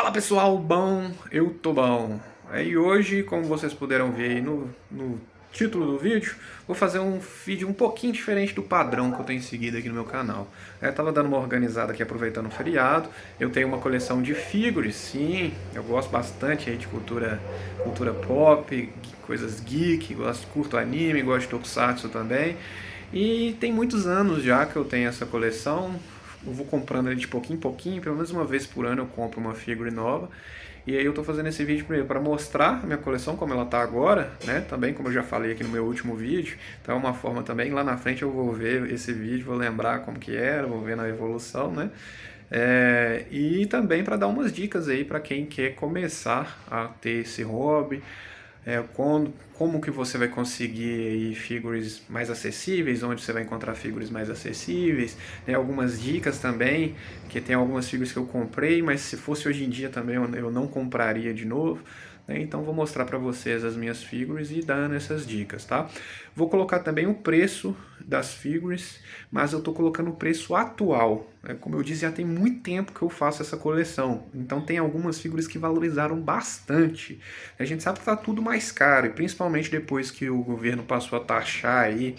Fala pessoal, bom? Eu tô bom. E hoje, como vocês puderam ver aí no título do vídeo, vou fazer um vídeo um pouquinho diferente do padrão que eu tenho seguido aqui no meu canal. Eu tava dando uma organizada aqui aproveitando o feriado. Eu tenho uma coleção de figures, sim, eu gosto bastante aí de cultura pop, coisas geek, curto anime, gosto de tokusatsu também. E tem muitos anos já que eu tenho essa coleção. Eu vou comprando ele de pouquinho em pouquinho, pelo menos uma vez por ano eu compro uma figure nova. E aí eu tô fazendo esse vídeo primeiro para mostrar a minha coleção como ela tá agora, né? Também como eu já falei aqui no meu último vídeo. Então é uma forma também, lá na frente eu vou ver esse vídeo, vou lembrar como que era, vou ver na evolução, né? E também para dar umas dicas aí para quem quer começar a ter esse hobby, como que você vai conseguir aí figures mais acessíveis, onde você vai encontrar figures mais acessíveis, né, algumas dicas também, que tem algumas figures que eu comprei, mas se fosse hoje em dia também eu não compraria de novo, né, então vou mostrar para vocês as minhas figures e dando essas dicas, tá? Vou colocar também o preço das figures, mas eu estou colocando o preço atual. Como eu disse, já tem muito tempo que eu faço essa coleção, então tem algumas figuras que valorizaram bastante. A gente sabe que está tudo mais caro, e principalmente depois que o governo passou a taxar aí,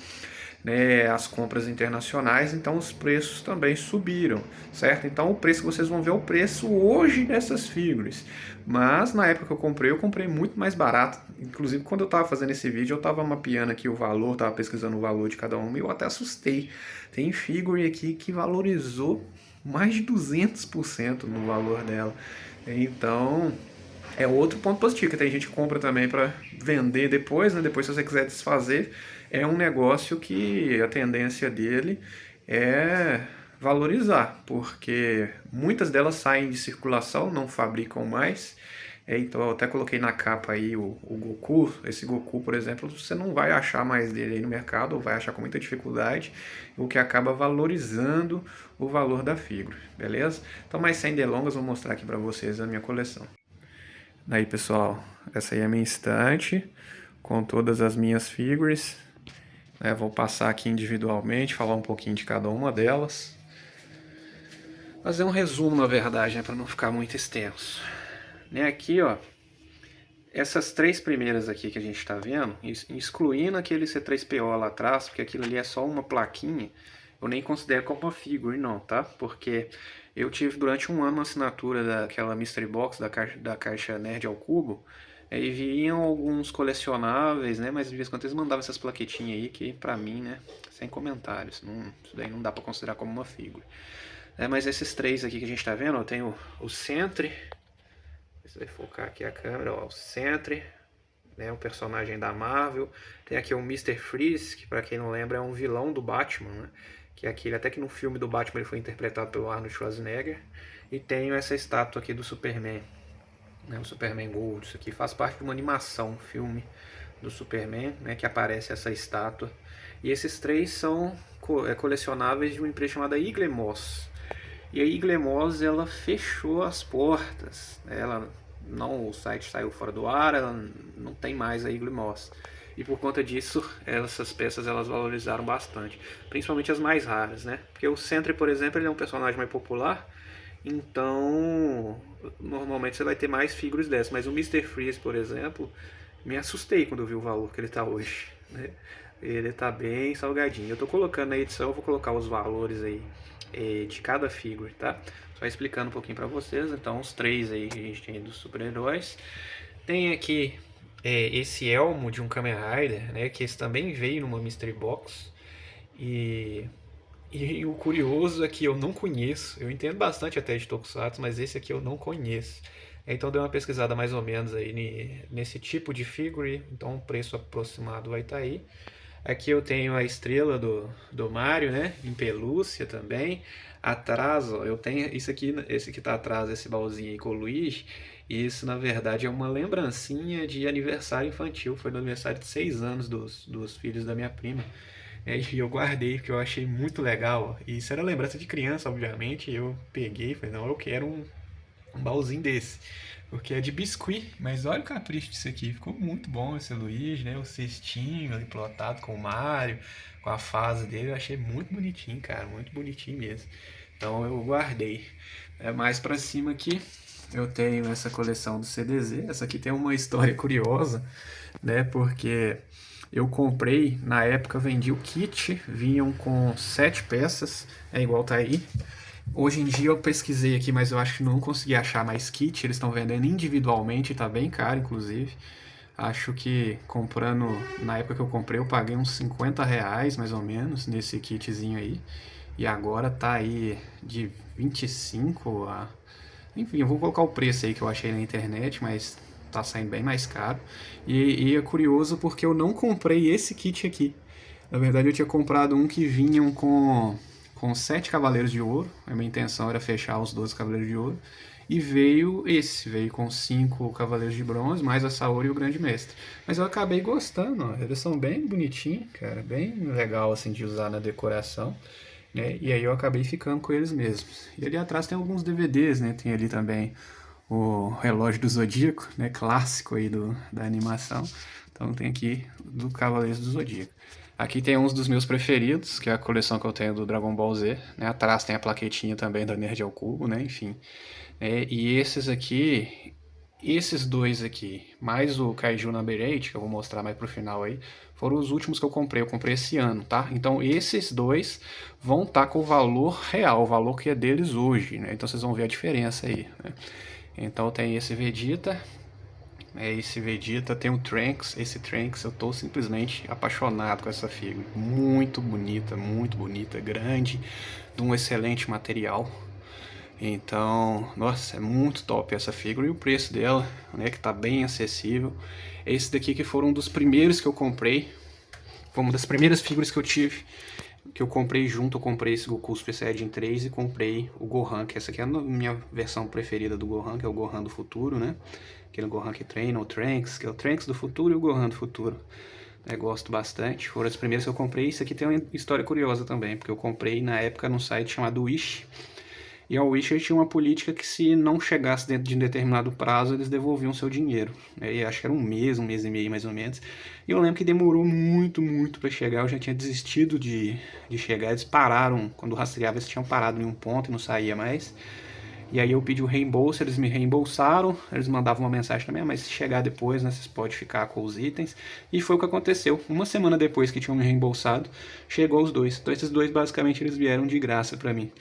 né, as compras internacionais, então os preços também subiram, certo? Então o preço que vocês vão ver é o preço hoje dessas figuras, mas na época que eu comprei muito mais barato. Inclusive quando eu estava fazendo esse vídeo eu estava mapeando aqui o valor, estava pesquisando o valor de cada uma e eu até assustei. Tem figure aqui que valorizou mais de 200% no valor dela. Então é outro ponto positivo, que tem gente que compra também para vender depois, né? Depois se você quiser desfazer, é um negócio que a tendência dele é valorizar, porque muitas delas saem de circulação, não fabricam mais. Então eu até coloquei na capa aí o Goku. Esse Goku, por exemplo, você não vai achar mais dele aí no mercado, ou vai achar com muita dificuldade, o que acaba valorizando o valor da figura, beleza? Então, mais sem delongas, vou mostrar aqui para vocês a minha coleção. Aí pessoal, essa aí é a minha estante com todas as minhas figures. Vou passar aqui individualmente, falar um pouquinho de cada uma delas. Fazer um resumo, na verdade, né, para não ficar muito extenso. Aqui, ó, essas três primeiras aqui que a gente está vendo, excluindo aquele C3PO lá atrás, porque aquilo ali é só uma plaquinha, eu nem considero como uma figure não, tá? Porque eu tive durante um ano uma assinatura daquela Mystery Box da caixa Nerd ao Cubo, e vinham alguns colecionáveis, né? Mas de vez em quando eles mandavam essas plaquetinhas aí que pra mim, né? Sem comentários, isso daí não dá pra considerar como uma figure. Mas esses três aqui que a gente tá vendo, eu tenho o Sentry. Você vai focar aqui a câmera, ó, o Sentry, né, um personagem da Marvel. Tem aqui o Mr. Freeze, que para quem não lembra é um vilão do Batman, né, que é aquele, até que no filme do Batman ele foi interpretado pelo Arnold Schwarzenegger. E tenho essa estátua aqui do Superman, né, o Superman Gold. Isso aqui faz parte de uma animação, um filme do Superman, né, que aparece essa estátua. E esses três são colecionáveis de uma empresa chamada Iglemos. E a Iglemos, ela fechou as portas. O site saiu fora do ar, ela não tem mais a Iglemos. E por conta disso, essas peças elas valorizaram bastante, principalmente as mais raras, né? Porque o Sentry, por exemplo, ele é um personagem mais popular, então normalmente você vai ter mais figuras dessas. Mas o Mr. Freeze, por exemplo, me assustei quando eu vi o valor que ele está hoje, né? Ele está bem salgadinho. Eu estou colocando na edição, eu vou colocar os valores aí de cada figure, tá? Só explicando um pouquinho para vocês. Então, os três aí que a gente tem dos super-heróis. Tem aqui esse elmo de um Kamen Rider, né? Que esse também veio numa Mystery Box. E o curioso é que eu não conheço. Eu entendo bastante até de Tokusatsu, mas esse aqui eu não conheço. Então dei uma pesquisada mais ou menos aí nesse tipo de figure. Então o preço aproximado vai estar aí. Aqui eu tenho a estrela do Mario, né? Em pelúcia também. Atrás, ó, eu tenho isso aqui, esse que tá atrás, esse baúzinho aí com o Luigi. Isso, na verdade, é uma lembrancinha de aniversário infantil. Foi no aniversário de 6 anos dos filhos da minha prima. E eu guardei, porque eu achei muito legal. Ó. E isso era lembrança de criança, obviamente. E eu peguei e falei, não, eu quero um baúzinho desse. Porque é de biscuit, mas olha o capricho disso aqui. Ficou muito bom esse Luigi, né? O cestinho ali plotado com o Mario, com a fase dele. Eu achei muito bonitinho, cara. Muito bonitinho mesmo. Então eu guardei. Mais pra cima aqui, eu tenho essa coleção do CDZ. Essa aqui tem uma história curiosa, né? Porque eu comprei, na época vendi o kit, vinham com 7 peças, é igual tá aí. Hoje em dia eu pesquisei aqui, mas eu acho que não consegui achar mais kit. Eles estão vendendo individualmente, tá bem caro, inclusive. Acho que comprando, na época que eu comprei, eu paguei uns R$ 50 mais ou menos nesse kitzinho aí. E agora tá aí de 25 a. Enfim, eu vou colocar o preço aí que eu achei na internet, mas tá saindo bem mais caro. E é curioso porque eu não comprei esse kit aqui. Na verdade, eu tinha comprado um que vinham com 7 Cavaleiros de Ouro. A minha intenção era fechar os 12 Cavaleiros de Ouro. E veio com 5 Cavaleiros de Bronze, mais a Saori e o Grande Mestre. Mas eu acabei gostando, ó. Eles são bem bonitinhos, cara. Bem legal assim de usar na decoração. Né? E aí eu acabei ficando com eles mesmos. E ali atrás tem alguns DVDs, né? Tem ali também o Relógio do Zodíaco, né? Clássico aí da animação. Então tem aqui do Cavaleiros do Zodíaco. Aqui tem uns dos meus preferidos, que é a coleção que eu tenho do Dragon Ball Z. Né? Atrás tem a plaquetinha também da Nerd ao Cubo, né? Enfim. E esses dois aqui, mais o Kaiju Number 8, que eu vou mostrar mais pro final aí, foram os últimos que eu comprei. Eu comprei esse ano, tá? Então esses dois vão estar com o valor real, o valor que é deles hoje, né? Então vocês vão ver a diferença aí, né? Então tem esse Vegeta, tem o Trunks. Esse Trunks eu tô simplesmente apaixonado com essa figura. Muito bonita, grande, de um excelente material. Então, nossa, é muito top essa figura e o preço dela, né, que tá bem acessível. Esse daqui que foram um dos primeiros que eu comprei, foi uma das primeiras figuras que eu tive, que eu comprei junto. Eu comprei esse Goku Super Saiyajin 3 e comprei o Gohan, que essa aqui é a minha versão preferida do Gohan, que é o Gohan do futuro, né? Aquele Gohan que treina, o Trunks, que é o Trunks do futuro e o Gohan do futuro. Gosto bastante, foram as primeiras que eu comprei. Isso aqui tem uma história curiosa também, porque eu comprei na época num site chamado Wish. E a Wisher tinha uma política que se não chegasse dentro de um determinado prazo, eles devolviam seu dinheiro. E acho que era um mês e meio mais ou menos. E eu lembro que demorou muito para chegar, eu já tinha desistido de chegar. Eles pararam, quando rastreava, eles tinham parado em um ponto e não saía mais. E aí eu pedi o reembolso, eles me reembolsaram, eles mandavam uma mensagem também, mas se chegar depois, né, vocês podem ficar com os itens. E foi o que aconteceu. Uma semana depois que tinham me reembolsado, chegou os dois. Então esses dois basicamente eles vieram de graça para mim.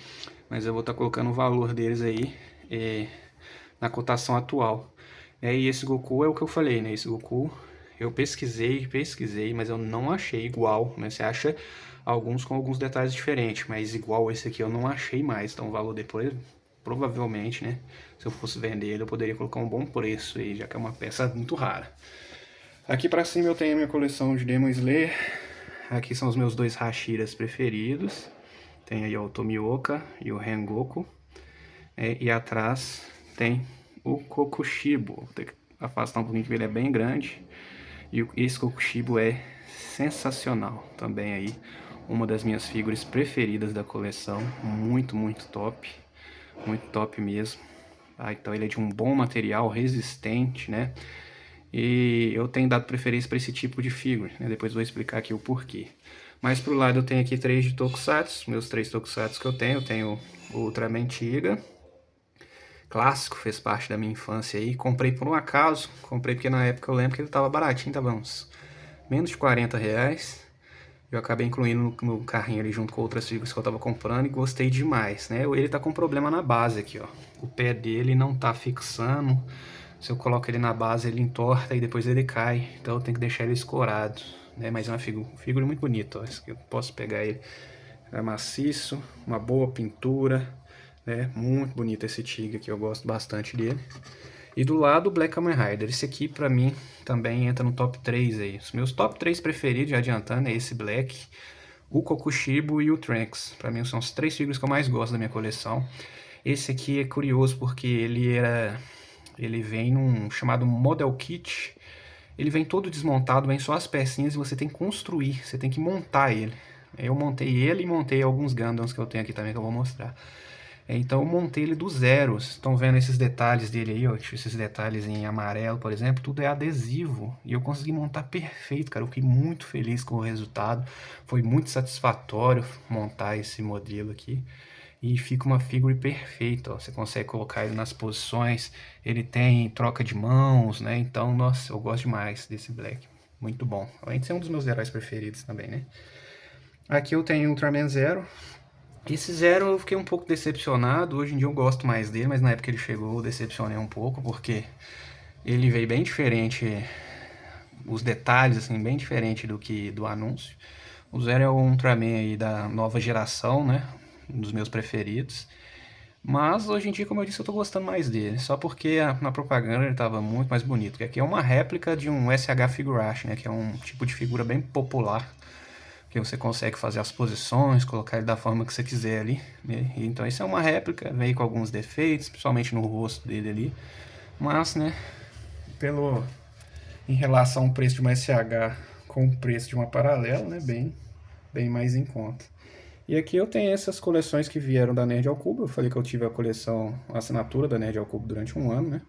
Mas eu vou estar colocando o valor deles aí na cotação atual. E esse Goku é o que eu falei, né? Esse Goku eu pesquisei, mas eu não achei igual. Né? Você acha alguns com alguns detalhes diferentes, mas igual esse aqui eu não achei mais. Então o valor depois, provavelmente, né? Se eu fosse vender ele, eu poderia colocar um bom preço aí, já que é uma peça muito rara. Aqui pra cima eu tenho a minha coleção de Demon Slayer. Aqui são os meus dois Hashiras preferidos. Tem aí o Tomioka e o Rengoku. E atrás tem o Kokushibo. Vou ter que afastar um pouquinho que ele é bem grande. E esse Kokushibo é sensacional também aí. Uma das minhas figuras preferidas da coleção. Muito top. Muito top mesmo. Então ele é de um bom material, resistente, né? E eu tenho dado preferência para esse tipo de figura, né? Depois vou explicar aqui o porquê. Mais pro lado eu tenho aqui 3 de Tokusatsu, meus 3 Tokusatsu que eu tenho o Ultraman Tiga, clássico, fez parte da minha infância aí, comprei por um acaso, comprei porque na época eu lembro que ele tava baratinho, tava uns menos de R$ 40, eu acabei incluindo no carrinho ali junto com outras figuras que eu tava comprando e gostei demais, né? Ele tá com problema na base aqui, ó, o pé dele não tá fixando, se eu coloco ele na base ele entorta e depois ele cai, então eu tenho que deixar ele escorado. Mas é uma figura muito bonita, ó. Esse aqui eu posso pegar ele, é maciço, uma boa pintura, né? Muito bonito esse Tiga aqui, eu gosto bastante dele. E do lado o Black Kamen Rider, esse aqui pra mim também entra no top 3 aí. Os meus top 3 preferidos, já adiantando, é esse Black, o Kokushibo e o Trunks. Pra mim são os 3 figuras que eu mais gosto da minha coleção. Esse aqui é curioso porque ele vem num chamado Model Kit. Ele vem todo desmontado, vem só as pecinhas e você tem que construir, você tem que montar ele. Eu montei ele e montei alguns Gundams que eu tenho aqui também que eu vou mostrar. Então eu montei ele do zero. Vocês estão vendo esses detalhes dele aí, ó, esses detalhes em amarelo, por exemplo, tudo é adesivo. E eu consegui montar perfeito, cara. Eu fiquei muito feliz com o resultado. Foi muito satisfatório montar esse modelo aqui. e fica uma figure perfeita, ó. Você consegue colocar ele nas posições, ele tem troca de mãos, né? Então, nossa, eu gosto demais desse Black. Muito bom. Além de ser um dos meus heróis preferidos também, né? Aqui eu tenho Ultraman Zero. Esse Zero eu fiquei um pouco decepcionado. Hoje em dia eu gosto mais dele, mas na época ele chegou eu decepcionei um pouco, porque ele veio bem diferente, os detalhes assim, bem diferente do que do anúncio. O Zero é o Ultraman aí da nova geração, né? Um dos meus preferidos. Mas hoje em dia, como eu disse, eu tô gostando mais dele. Só porque na propaganda ele tava muito mais bonito. Que aqui é uma réplica de um SH Figurash, né? Que é um tipo de figura bem popular. Que você consegue fazer as posições, colocar ele da forma que você quiser ali, né? Então isso é uma réplica, veio com alguns defeitos, principalmente no rosto dele ali. Mas, né, pelo em relação ao preço de uma SH com o preço de uma paralela, né, bem mais em conta. E aqui eu tenho essas coleções que vieram da Nerd ao Cubo. Eu falei que eu tive a coleção, a assinatura da Nerd ao Cubo durante um ano, né?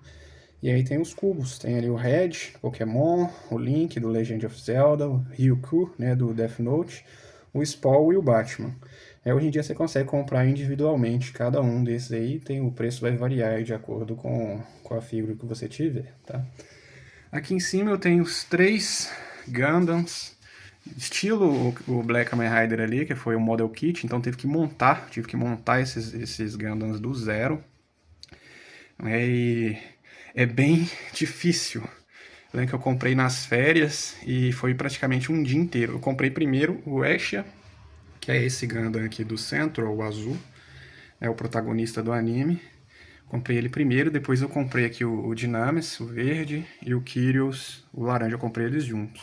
E aí tem os cubos, tem ali o Red, Pokémon, o Link do Legend of Zelda, o Ryuku, né, do Death Note, o Spawn e o Batman. Hoje em dia você consegue comprar individualmente cada um desses aí, o preço vai variar de acordo com a figura que você tiver, tá? Aqui em cima eu tenho os 3 Gundams, estilo o Black Kamen Rider ali, que foi o Model Kit, então tive que montar esses Gundams do zero. E é bem difícil. Eu lembro que eu comprei nas férias e foi praticamente um dia inteiro. Eu comprei primeiro o Esha, que é esse Gundam aqui do centro, o azul, é o protagonista do anime. Comprei ele primeiro, depois eu comprei aqui o Dynamis, o verde, e o Kyrios, o laranja. Eu comprei eles juntos.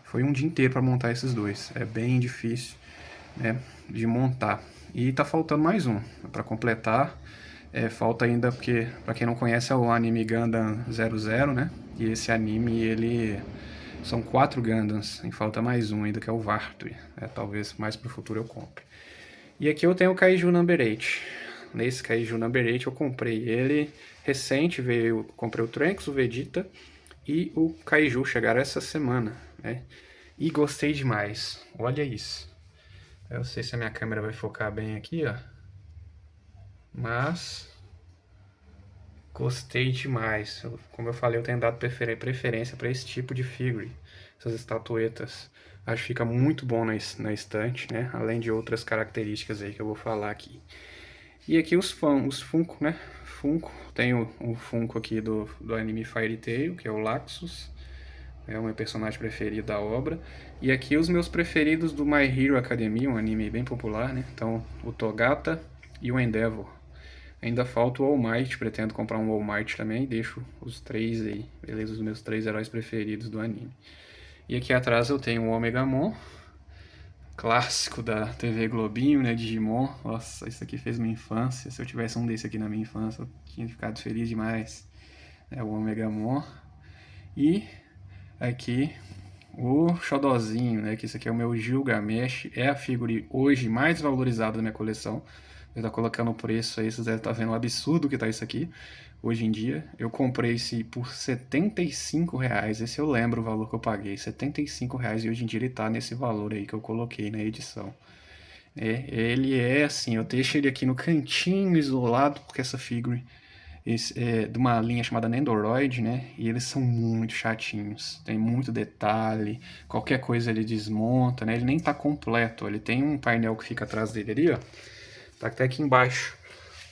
Foi um dia inteiro para montar esses dois. É bem difícil, né, de montar. E tá faltando mais um para completar. Falta ainda, porque para quem não conhece é o anime Gundam 00, né? E esse anime, ele são 4 Gundams, e falta mais um ainda, que é o Vartui. Talvez mais pro futuro eu compre. E aqui eu tenho o Kaiju Number 8. Nesse Kaiju Number 8 eu comprei ele recente, comprei o Trunks, o Vegeta e o Kaiju, chegaram essa semana, né? E gostei demais, olha isso. Eu não sei se a minha câmera vai focar bem aqui, ó. Mas gostei demais. Como eu falei, eu tenho dado preferência para esse tipo de figure, essas estatuetas. Acho que fica muito bom na estante, né? Além de outras características aí que eu vou falar aqui. E aqui os Funko, né? Funko, tem o Funko aqui do anime Fairy Tail, que é o Laxus. É o meu personagem preferido da obra. E aqui os meus preferidos do My Hero Academia, um anime bem popular, né? Então, o Togata e o Endeavor. Ainda falta o All Might, pretendo comprar um All Might também, deixo os 3 aí, beleza? Os meus 3 heróis preferidos do anime. E aqui atrás eu tenho o Omegamon, clássico da TV Globinho, né, Digimon. Nossa, isso aqui fez minha infância. Se eu tivesse um desse aqui na minha infância, eu tinha ficado feliz demais. É o Omegamon. E aqui o Xodozinho, né, que esse aqui é o meu Gilgamesh, é a figura hoje mais valorizada da minha coleção. Ele tá colocando o preço aí, vocês devem estar vendo o absurdo que tá isso aqui. Hoje em dia, eu comprei esse por R$75, esse eu lembro o valor que eu paguei, R$75, e hoje em dia ele tá nesse valor aí que eu coloquei na edição. Ele é assim, eu deixo ele aqui no cantinho isolado, porque essa figure é de uma linha chamada Nendoroid, né? E eles são muito chatinhos, tem muito detalhe, qualquer coisa ele desmonta, né? Ele nem tá completo, ele tem um painel que fica atrás dele ali, ó. Tá até aqui embaixo,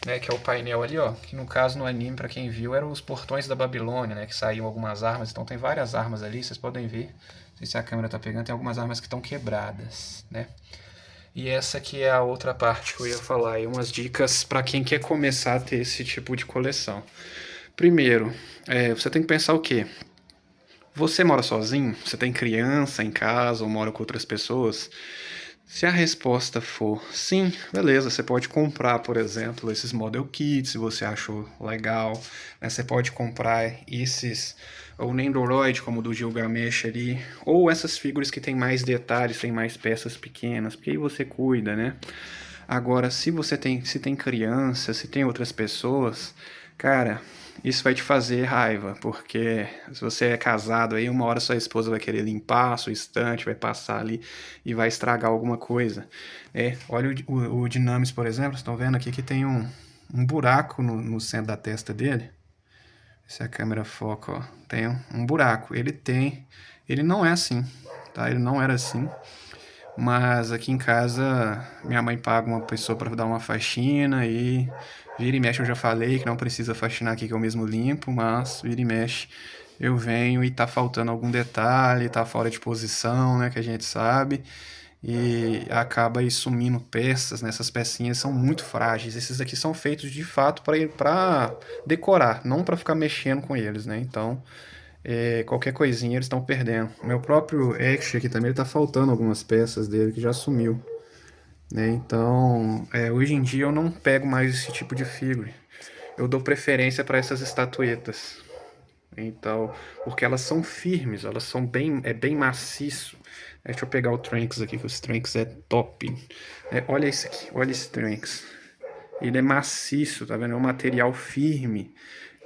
né, que é o painel ali, ó, que no caso no anime, para quem viu, eram os portões da Babilônia, né, que saíam algumas armas, então tem várias armas ali, vocês podem ver, não sei se a câmera tá pegando, tem algumas armas que estão quebradas, né. E essa aqui é a outra parte que eu ia falar, e umas dicas para quem quer começar a ter esse tipo de coleção. Primeiro, você tem que pensar o quê? Você mora sozinho? Você tem criança em casa ou mora com outras pessoas? Se a resposta for sim, beleza, você pode comprar, por exemplo, esses Model Kits, se você achou legal, né? Você pode comprar esses, ou Nendoroid, como o do Gilgamesh ali, ou essas figuras que tem mais detalhes, tem mais peças pequenas, porque aí você cuida, né? Agora, se tem criança, se tem outras pessoas, cara, isso vai te fazer raiva, porque se você é casado aí, uma hora sua esposa vai querer limpar a sua estante, vai passar ali e vai estragar alguma coisa. Olha o Dynamis, por exemplo, vocês estão vendo aqui que tem um buraco no centro da testa dele. Se a câmera foca, ó, tem um buraco. Ele não é assim, tá? Ele não era assim. Mas aqui em casa, minha mãe paga uma pessoa para dar uma faxina e vira e mexe, eu já falei que não precisa faxinar aqui que eu mesmo limpo, mas vira e mexe eu venho e tá faltando algum detalhe, tá fora de posição, né, que a gente sabe, e acaba aí sumindo peças, né? Essas pecinhas são muito frágeis. Esses aqui são feitos de fato para decorar, não para ficar mexendo com eles, né? Então, qualquer coisinha eles estão perdendo. Meu próprio Action aqui também, ele tá faltando algumas peças dele que já sumiu, né? Então, hoje em dia eu não pego mais esse tipo de figure. Eu dou preferência para essas estatuetas. Então, porque elas são firmes, elas são bem maciço. Deixa eu pegar o Trunks aqui, que o Trunks é top. Olha esse aqui, olha esse Trunks. Ele é maciço, tá vendo? É um material firme.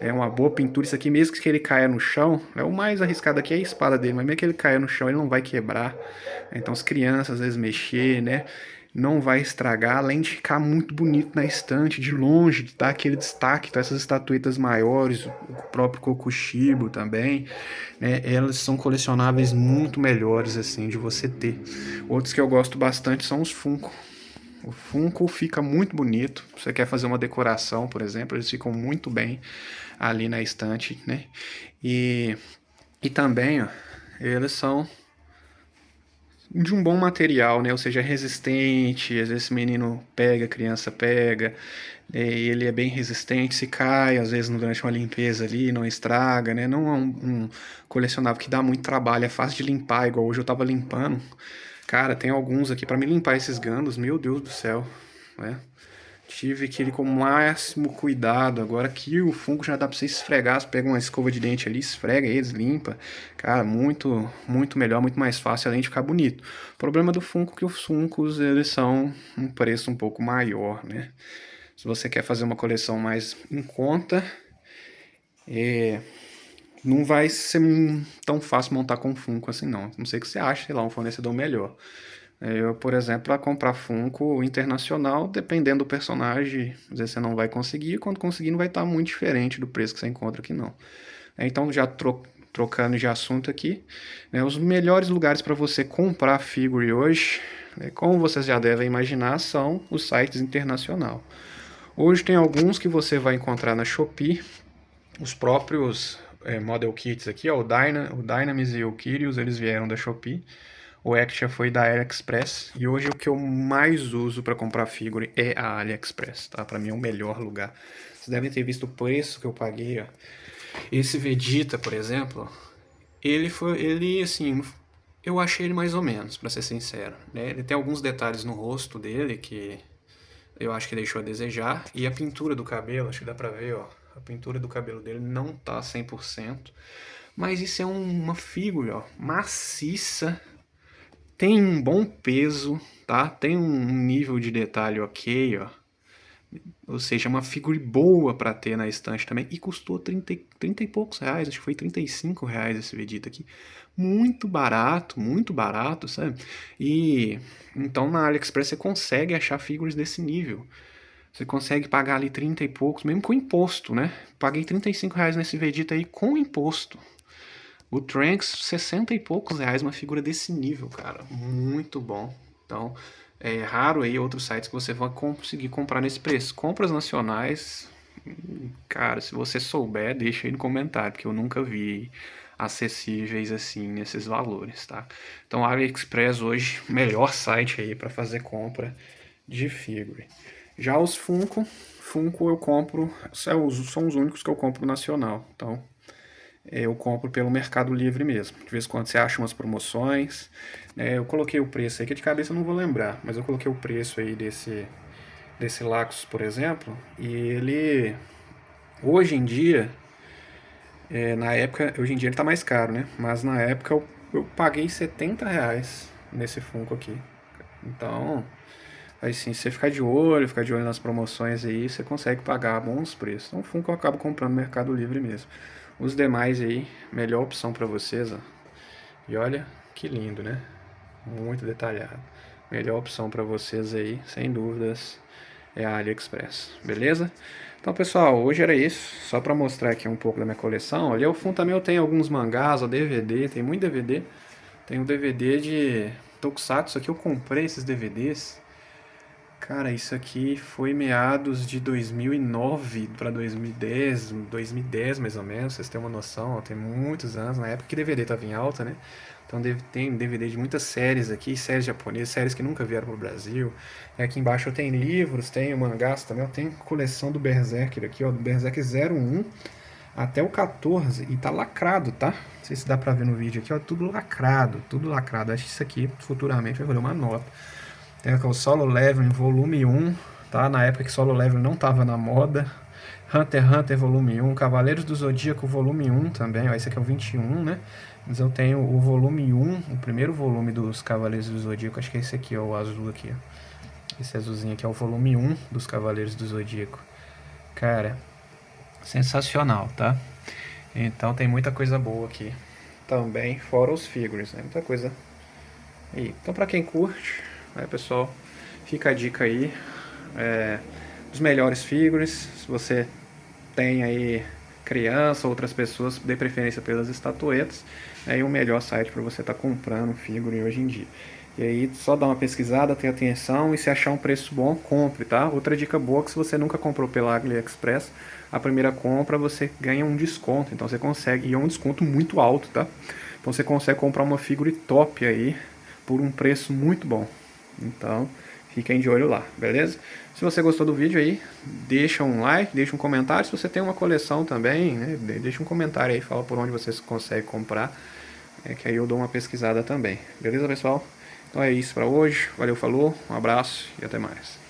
É uma boa pintura. Isso aqui, mesmo que ele caia no chão, o mais arriscado aqui é a espada dele, mas mesmo que ele caia no chão, ele não vai quebrar. Então, as crianças, às vezes, mexer, né? Não vai estragar, além de ficar muito bonito na estante, de longe, de dar aquele destaque. Então, essas estatuetas maiores, o próprio Kokushibo também, né? Elas são colecionáveis muito melhores, assim, de você ter. Outros que eu gosto bastante são os Funko. O Funko fica muito bonito. Se você quer fazer uma decoração, por exemplo, eles ficam muito bem ali na estante, né? E também, ó, eles são de um bom material, né? Ou seja, resistente. Às vezes esse menino pega, a criança pega, ele é bem resistente, se cai, às vezes durante uma limpeza ali, não estraga, né? Não é um colecionável que dá muito trabalho, é fácil de limpar, igual hoje eu tava limpando. Cara, tem alguns aqui para me limpar esses gandos, meu Deus do céu, né? Tive que ir com o máximo cuidado. Agora aqui o Funko já dá pra você esfregar. Você pega uma escova de dente ali, esfrega eles, limpa. Cara, muito melhor, muito mais fácil, além de ficar bonito. O problema do Funko é que os Funkos, eles são um preço um pouco maior, né? Se você quer fazer uma coleção mais em conta, não vai ser tão fácil montar com Funko assim não. Não sei que você acha, sei lá, um fornecedor melhor. Eu, por exemplo, para comprar Funko internacional, dependendo do personagem, às vezes você não vai conseguir, quando conseguir não vai estar muito diferente do preço que você encontra aqui não. Então, já trocando de assunto aqui, né, os melhores lugares para você comprar figure hoje, como vocês já devem imaginar, são os sites internacional. Hoje tem alguns que você vai encontrar na Shopee, os próprios Model Kits aqui, ó, o Dynamis e o Kyrios, eles vieram da Shopee. O Action foi da AliExpress. E hoje o que eu mais uso para comprar figure é a AliExpress, tá? Para mim é o melhor lugar. Vocês devem ter visto o preço que eu paguei, ó. Esse Vegeta, por exemplo, ele assim, eu achei ele mais ou menos, para ser sincero, né? Ele tem alguns detalhes no rosto dele que eu acho que deixou a desejar. E a pintura do cabelo, acho que dá pra ver, ó. A pintura do cabelo dele não tá 100%. Mas isso é uma figura, ó, maciça. Tem um bom peso, tá? Tem um nível de detalhe ok, ó. Ou seja, uma figura boa pra ter na estante também. E custou 30 e poucos reais, acho que foi 35 reais esse Vegeta aqui. Muito barato, sabe? E então na AliExpress você consegue achar figuras desse nível. Você consegue pagar ali 30 e poucos, mesmo com imposto, né? Paguei 35 reais nesse Vegeta aí com imposto. O Trunks, 60 e poucos reais, uma figura desse nível, cara. Muito bom. Então, é raro aí outros sites que você vai conseguir comprar nesse preço. Compras nacionais, cara, se você souber, deixa aí no comentário, porque eu nunca vi acessíveis assim nesses valores, tá? Então, AliExpress hoje, melhor site aí para fazer compra de figure. Já os Funko eu compro, são os únicos que eu compro nacional. Então, eu compro pelo Mercado Livre mesmo. De vez em quando você acha umas promoções. Eu coloquei o preço aí, que de cabeça eu não vou lembrar, mas eu coloquei o preço aí desse Lacos, por exemplo, e ele, hoje em dia, na época, hoje em dia ele tá mais caro, né? Mas na época eu paguei 70 reais nesse Funko aqui. Então, Aí sim, se você ficar de olho nas promoções aí, você consegue pagar bons preços. Então o Funko eu acabo comprando no Mercado Livre mesmo. Os demais aí, melhor opção para vocês, ó. E olha que lindo, né? Muito detalhado. Melhor opção para vocês aí, sem dúvidas, é a AliExpress, beleza? Então pessoal, hoje era isso, só para mostrar aqui um pouco da minha coleção. Ali ao fundo também eu tenho alguns mangás, ó, DVD, tem muito DVD. Tem um DVD de Tokusatsu, aqui eu comprei esses DVDs. Cara, isso aqui foi meados de 2009 para 2010 mais ou menos, vocês têm uma noção, ó, tem muitos anos, na época que DVD estava em alta, né? Então tem DVD de muitas séries aqui, séries japonesas, séries que nunca vieram para o Brasil. E aqui embaixo eu tenho livros, tenho mangás também, eu tenho coleção do Berserker aqui, ó, do Berserker 01 até o 14, e tá lacrado, tá? Não sei se dá pra ver no vídeo aqui, ó, tudo lacrado, tudo lacrado. Acho que isso aqui futuramente vai valer uma nota. Tem aqui o Solo Leveling volume 1, tá? Na época que Solo Leveling não tava na moda. Hunter x Hunter volume 1, Cavaleiros do Zodíaco volume 1 também, ó, esse aqui é o 21, né? Mas eu tenho o volume 1, o primeiro volume dos Cavaleiros do Zodíaco, acho que é esse aqui, ó, o azul aqui, ó. Esse azulzinho aqui é o volume 1 dos Cavaleiros do Zodíaco. Cara, sensacional, tá? Então tem muita coisa boa aqui também, fora os figures, né? Muita coisa aí. Então pra quem curte, né, pessoal, fica a dica aí, dos melhores figures. Se você tem aí criança ou outras pessoas, dê preferência pelas estatuetas, é aí o melhor site para você estar comprando figure hoje em dia. E aí só dá uma pesquisada, tenha atenção, e se achar um preço bom, compre, tá? Outra dica boa é que se você nunca comprou pela AliExpress, a primeira compra você ganha um desconto, então você consegue, e é um desconto muito alto, tá? Então você consegue comprar uma figure top aí por um preço muito bom. Então fiquem de olho lá, beleza? Se você gostou do vídeo aí, deixa um like, deixa um comentário. Se você tem uma coleção também, né, deixa um comentário aí, fala por onde você consegue comprar, que aí eu dou uma pesquisada também. Beleza, pessoal? Então é isso para hoje. Valeu, falou, um abraço e até mais.